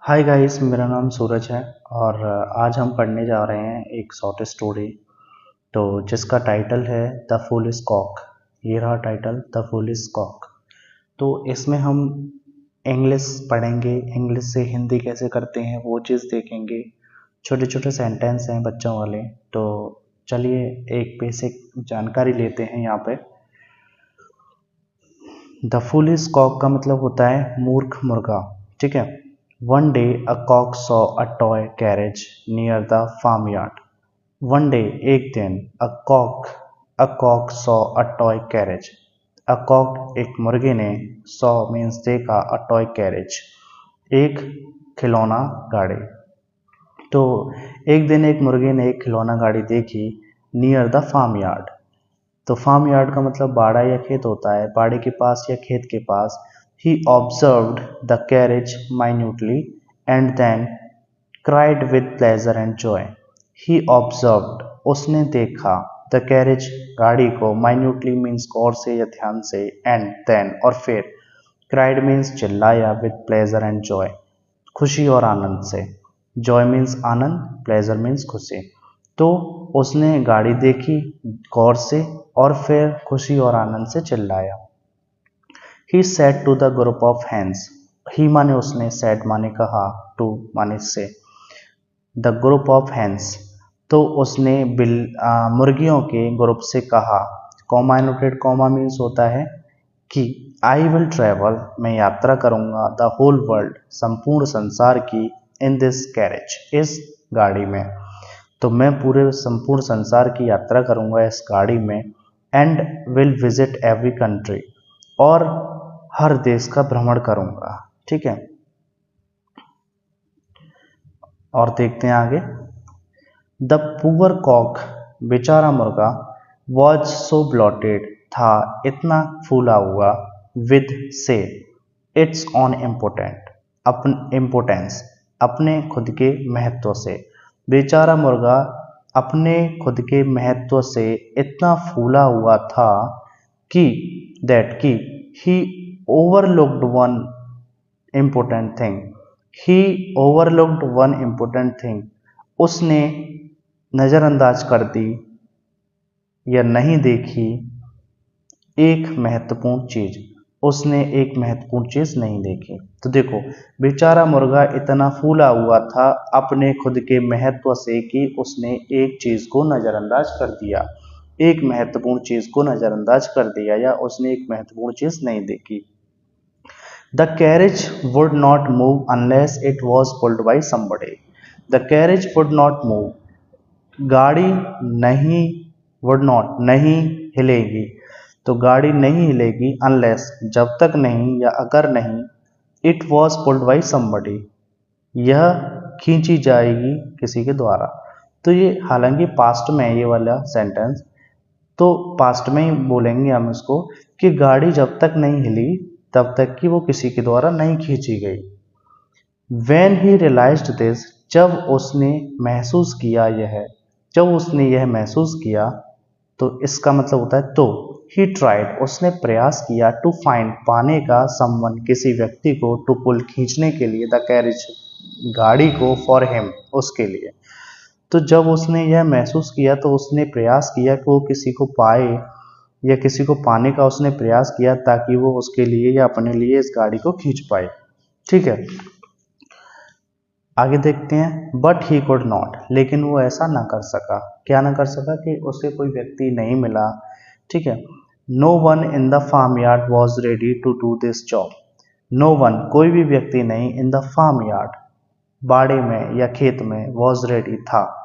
Hi guys, मेरा नाम सूरज है और आज हम पढ़ने जा रहे हैं एक शॉर्ट स्टोरी तो जिसका टाइटल है द फूलिश कॉक। ये रहा टाइटल, द फूलिश कॉक। तो इसमें हम इंग्लिश पढ़ेंगे, इंग्लिश से हिंदी कैसे करते हैं वो चीज़ देखेंगे। छोटे छोटे सेंटेंस हैं बच्चों वाले। तो चलिए एक बेसिक जानकारी लेते हैं यहाँ पे। द फूलिश कॉक का मतलब होता है मूर्ख मुर्गा, ठीक है। One day a cock saw a toy carriage near the farm yard. One day एक दिन, a cock saw a toy carriage. A cock एक मुर्गे ने, सॉ मीन्स देखा, अ टॉय कैरेज एक खिलौना गाड़ी। तो एक दिन एक मुर्गे ने एक खिलौना गाड़ी देखी नियर द फार्म यार्ड। तो फार्म यार्ड का मतलब बाड़ा या खेत होता है, बाड़े के पास या खेत के पास। He observed the carriage minutely and then cried with pleasure and joy. He observed उसने देखा, द कैरेज गाड़ी को, माइन्यूटली मीन्स गौर से या ध्यान से, एंड देन और फिर, क्राइड मीन्स चिल्लाया, विद प्लेजर एंड जॉय खुशी और आनंद से। जॉय मीन्स आनंद, प्लेजर मीन्स खुशी। तो उसने गाड़ी देखी गौर से और फिर खुशी और आनंद से चिल्लाया। He said to the group of hens. He माने उसने, सेड माने कहा, टू माने से। द ग्रुप ऑफ हैंस तो उसने मुर्गियों के ग्रुप से कहा। कॉमा एनोटेड, कॉमा मीन्स होता है कि आई विल ट्रेवल, मैं यात्रा करूंगा, द होल वर्ल्ड, संपूर्ण संसार की, इन दिस कैरेज, इस गाड़ी में। तो मैं पूरे संपूर्ण संसार की यात्रा करूंगा इस गाड़ी में। And will visit every country, और हर देश का भ्रमण करूंगा, ठीक है। और देखते हैं आगे। द पुअर कॉक, बेचारा मुर्गा, वॉज सो ब्लॉटेड, था इतना फूला हुआ, विद से, इट्स ऑन इम्पोर्टेंस, अपने खुद के महत्व से। बेचारा मुर्गा अपने खुद के महत्व से इतना फूला हुआ था कि दैट की ही ओवरलुक्ड वन इम्पोर्टेंट थिंग। ही ओवरलुक्ड वन इम्पोर्टेंट थिंग, उसने नज़रअंदाज कर दी या नहीं देखी एक महत्वपूर्ण चीज। उसने एक महत्वपूर्ण चीज नहीं देखी। तो देखो, बेचारा मुर्गा इतना फूला हुआ था अपने खुद के महत्व से कि उसने एक चीज को नजरअंदाज कर दिया, एक महत्वपूर्ण चीज को नजरअंदाज कर दिया, या उसने एक महत्वपूर्ण चीज नहीं देखी। The carriage would not move unless it was pulled by somebody। The carriage would not move, गाड़ी नहीं, वुड नॉट नहीं हिलेगी। तो गाड़ी नहीं हिलेगी, अनलेस जब तक नहीं या अगर नहीं, it was pulled by somebody, यह खींची जाएगी किसी के द्वारा। तो ये हालांकि पास्ट में है ये वाला सेंटेंस, तो पास्ट में ही बोलेंगे हम इसको कि गाड़ी जब तक नहीं हिली तब तक कि वो किसी के द्वारा नहीं खींची गई। When he realized this, जब उसने महसूस किया यह महसूस किया, तो इसका मतलब होता है तो। he tried, उसने प्रयास किया, to find, पाने का, someone, किसी व्यक्ति को, to pull, खींचने के लिए, the carriage, गाड़ी को, for him, उसके लिए। तो जब उसने यह महसूस किया तो उसने प्रयास किया कि वो किसी को पाए या किसी को पाने का उसने प्रयास किया ताकि वो उसके लिए या अपने लिए इस गाड़ी को खींच पाए, ठीक है। आगे देखते हैं। बट ही कुड नॉट, लेकिन वो ऐसा ना कर सका। क्या ना कर सका? कि उसे कोई व्यक्ति नहीं मिला, ठीक है। No one in the farm yard was ready to do this job. No one, कोई भी व्यक्ति नहीं, इन द फार्म यार्ड, बाड़े में या खेत में, वॉज रेडी, था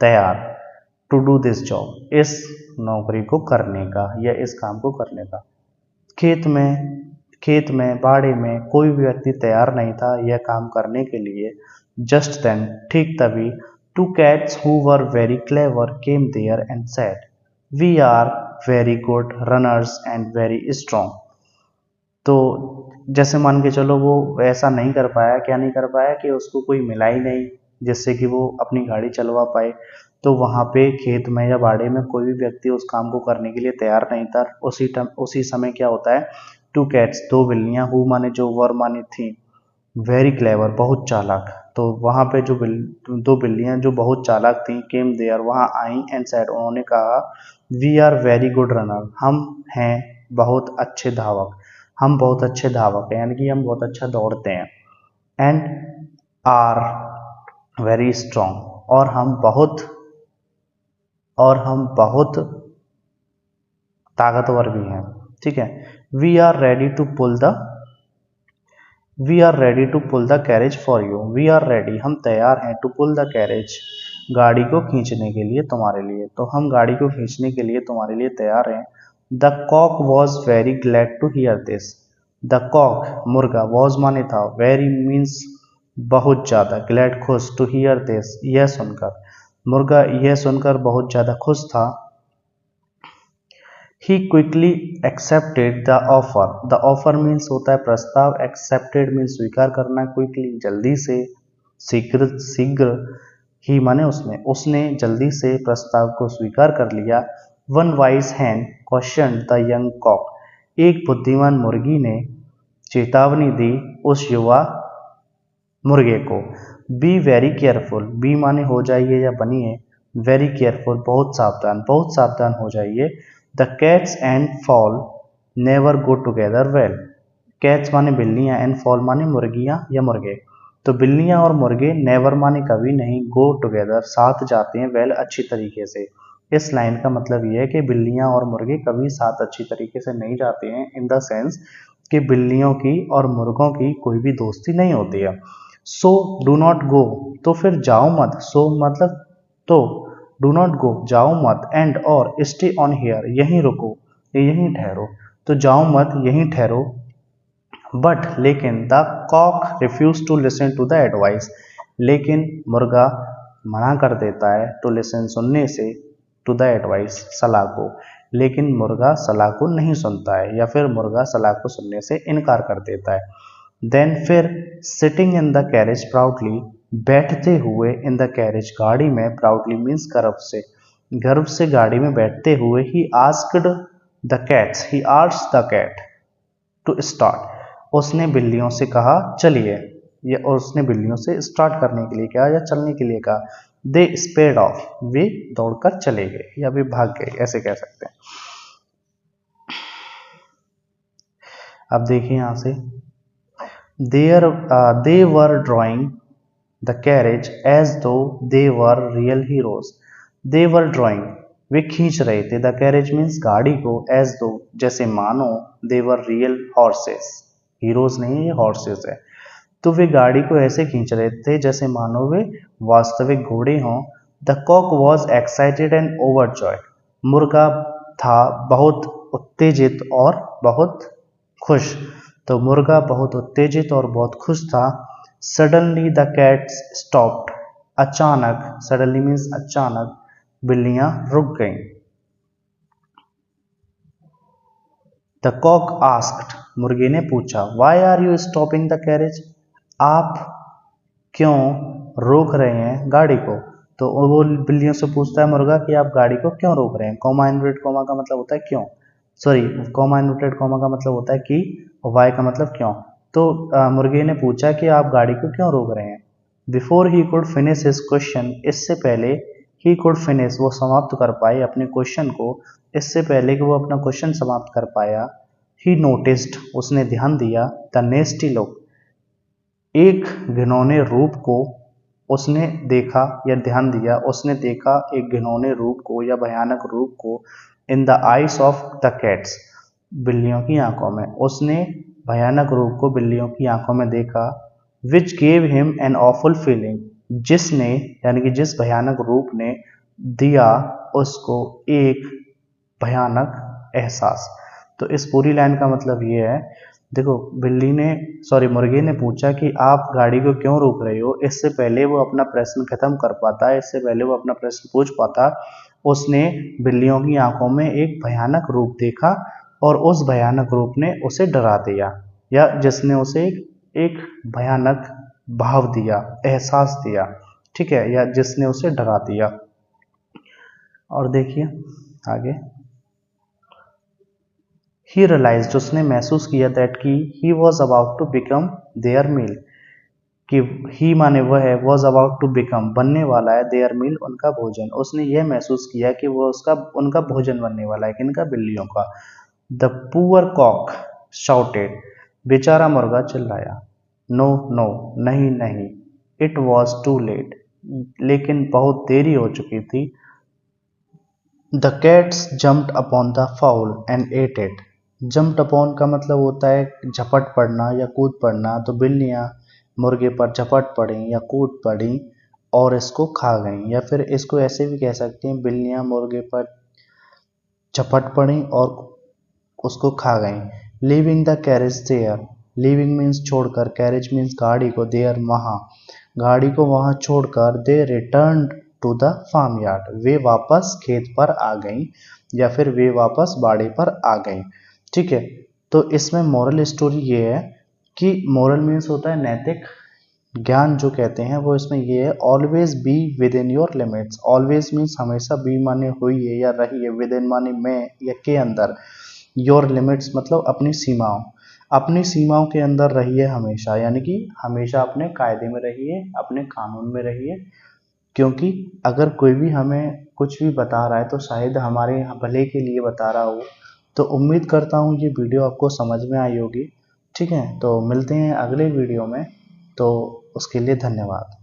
तैयार, टू डू दिस जॉब, इस नौकरी को करने का या इस काम को करने का। खेत में बाड़े में कोई भी व्यक्ति तैयार नहीं था यह काम करने के लिए। जस्ट देन, ठीक तभी, two cats who were very clever came there and said, we are very good runners and very strong. तो जैसे मान के चलो वो ऐसा नहीं कर पाया, क्या नहीं कर पाया, कि उसको कोई मिला ही नहीं जिससे कि वो अपनी गाड़ी चलवा पाए। तो वहाँ पे खेत में या बाड़े में कोई भी व्यक्ति उस काम को करने के लिए तैयार नहीं था। उसी समय क्या होता है, टू कैट्स, दो बिल्लियां, हु माने जो, वर माने थी, वेरी क्लेवर, बहुत चालाक। तो वहाँ पे जो दो बिल्लियाँ जो बहुत चालाक थी, केम देयर, वहाँ आई एंड सेड, उन्होंने कहा, we are very good runner, हम हैं बहुत अच्छे धावक, हम बहुत अच्छे धावक हैं, यानी कि हम बहुत अच्छा दौड़ते हैं। एंड आर वेरी स्ट्रॉन्ग, और हम बहुत ताकतवर भी हैं। ठीक है। We are ready to pull the we are ready to pull the carriage for you, we are ready, हम तैयार हैं, टू पुल द कैरेज, गाड़ी को खींचने के लिए तुम्हारे लिए, तो हम गाड़ी को खींचने के लिए तुम्हारे लिए तैयार हैं। The cock was very glad to hear this, the cock मुर्गा, वॉज माने था, वेरी मीन्स बहुत ज़्यादा, ग्लैड खुश, टू हियर दिस यह सुनकर, मुर्गा यह सुनकर बहुत ज़्यादा खुश था। He quickly accepted the offer. The offer means होता है प्रस्ताव, accepted means स्वीकार करना, quickly जल्दी से, शीघ्र शीघ्र, ही माने उसने जल्दी से प्रस्ताव को स्वीकार कर लिया। One wise hen questioned the young cock. एक बुद्धिमान मुर्गी ने चेतावनी दी उस युवा मुर्गे को। बी वेरी केयरफुल, बी माने हो जाइए या बनिए, वेरी केयरफुल बहुत सावधान हो जाइए। The cats and fall never go together well, cats माने बिल्लियां, एंड फॉल माने मुर्गियां या मुर्गे, तो बिल्लियां और मुर्गे नेवर माने कभी नहीं, गो टुगेदर साथ जाते हैं, वेल अच्छी तरीके से। इस लाइन का मतलब यह है कि बिल्लियां और मुर्गे कभी साथ अच्छी तरीके से नहीं जाते हैं, इन द सेंस कि बिल्लियों की और मुर्गों की कोई भी दोस्ती नहीं होती है। सो डू नॉट गो, तो फिर जाओ मत, सो मतलब तो, डू नॉट गो जाओ मत, एंड और स्टे ऑन हियर यहीं रुको, यहीं ठहरो, तो जाओ मत यहीं ठहरो। बट लेकिन the cock refuse to listen to the advice, लेकिन मुर्गा मना कर देता है, टू लिसन सुनने से, टू द एडवाइस सलाह को, लेकिन मुर्गा सलाह को नहीं सुनता है, या फिर मुर्गा सलाह को सुनने से इनकार कर देता है। देन फिर sitting in the carriage proudly, बैठते हुए, इन द कैरेज गाड़ी में, प्राउडली मीन्स गर्व से गाड़ी में बैठते हुए, he asked the cat to start, उसने बिल्लियों से कहा चलिए, या और उसने बिल्लियों से स्टार्ट करने के लिए कहा या चलने के लिए कहा। दे स्पेड ऑफ, वे दौड़कर चले गए या वे भाग गए, ऐसे कह सकते हैं। अब देखिए यहां से, they were drawing the carriage as though they were real heroes. They were drawing, वे खींच रहे थे, the carriage means गाड़ी को, as though जैसे मानो, they were real horses, heroes नहीं ये horses है, तो वे गाड़ी को ऐसे खींच रहे थे जैसे मानो वे वास्तविक घोड़े हों। The cock was excited and overjoyed, मुर्गा था बहुत उत्तेजित और बहुत खुश, तो मुर्गा बहुत उत्तेजित और बहुत खुश था। सडनली द कैट्स स्टॉप्ड, अचानक, सडनली मीन्स अचानक, बिल्लियां रुक गईं। द कॉक आस्क्ड, मुर्गे ने पूछा, why are you stopping the carriage, आप क्यों रोक रहे हैं गाड़ी को, तो वो बिल्लियों से पूछता है मुर्गा कि आप गाड़ी को क्यों रोक रहे हैं। कॉमा इन्वर्टेड कॉमा का मतलब होता है क्यों, सॉरी कॉमा इन्वर्टेड कॉमा का मतलब होता है कि, वाई का मतलब क्यों, तो मुर्गे ने पूछा कि आप गाड़ी को क्यों रोक रहे हैं। Before he could finish his question, इससे पहले, ही कुड फिनिश वो समाप्त कर पाए अपने क्वेश्चन को, इससे पहले कि वो अपना क्वेश्चन समाप्त कर पाया, ही नोटिस्ड उसने ध्यान दिया, द नेस्टी लुक, एक घिनौने रूप को उसने देखा या ध्यान दिया, उसने देखा एक घिनौने रूप को या भयानक रूप को, in the eyes of the cats, बिल्लियों की आंखों में, उसने भयानक रूप को बिल्लियों की आंखों में देखा। Which gave him an awful feeling, जिसने यानी कि जिस भयानक रूप ने दिया उसको एक भयानक एहसास। तो इस पूरी लाइन का मतलब ये है, देखो मुर्गे ने पूछा कि आप गाड़ी को क्यों रोक रहे हो, इससे पहले वो अपना प्रश्न खत्म कर पाता, इससे पहले वो अपना प्रश्न पूछ पाता, उसने बिल्लियों की आंखों में एक भयानक रूप देखा और उस भयानक रूप ने उसे डरा दिया, या जिसने उसे एक भयानक भाव दिया, एहसास दिया, ठीक है, या जिसने उसे डरा दिया। और देखिए आगे, ही रियलाइज्ड, उसने महसूस किया, दैट कि he was about to become their meal, कि ही माने वह है, वॉज अबाउट टू बिकम बनने वाला है, देयर मील उनका भोजन। उसने यह महसूस किया कि वो उसका उनका भोजन बनने वाला है, किनका, बिल्लियों का। द पुअर कॉक शाउटेड बेचारा मुर्गा चिल्लाया। नो नो नहीं नहीं, इट वॉज टू लेट लेकिन बहुत देरी हो चुकी थी। The cats jumped upon the foul and at it. Jumped upon का मतलब होता है झपट पड़ना या कूद पड़ना, तो बिल्लियाँ मुर्गे पर झपट पड़ी या कूद पड़ी और इसको खा गईं, या फिर इसको ऐसे भी कह सकते हैं, बिल्लियाँ मुर्गे पर झपट पड़ी और उसको खा गईं। Leaving the carriage there, leaving means छोड़कर, कैरेज मीन्स गाड़ी को, देयर वहाँ, गाड़ी को वहाँ छोड़कर, they return to the farm yard, वे वापस खेत पर आ गईं या फिर वे वापस बाड़ी पर आ गईं। ठीक है, तो इसमें मोरल स्टोरी ये है कि मोरल मीन्स होता है नैतिक ज्ञान, जो कहते हैं वो इसमें ये है, always be with in your limits. Always means हमेशा, बी माने हुई है या रही है, विद इन माने में या के अंदर, योर लिमिट्स मतलब अपनी सीमाओं, अपनी सीमाओं के अंदर रहिए हमेशा, यानी कि हमेशा अपने कायदे में रहिए, अपने कानून में रहिए। क्योंकि अगर कोई भी हमें कुछ भी बता रहा है तो शायद हमारे भले के लिए बता रहा हो। तो उम्मीद करता हूँ ये वीडियो आपको समझ में आई होगी। ठीक है, तो मिलते हैं अगले वीडियो में, तो उसके लिए धन्यवाद।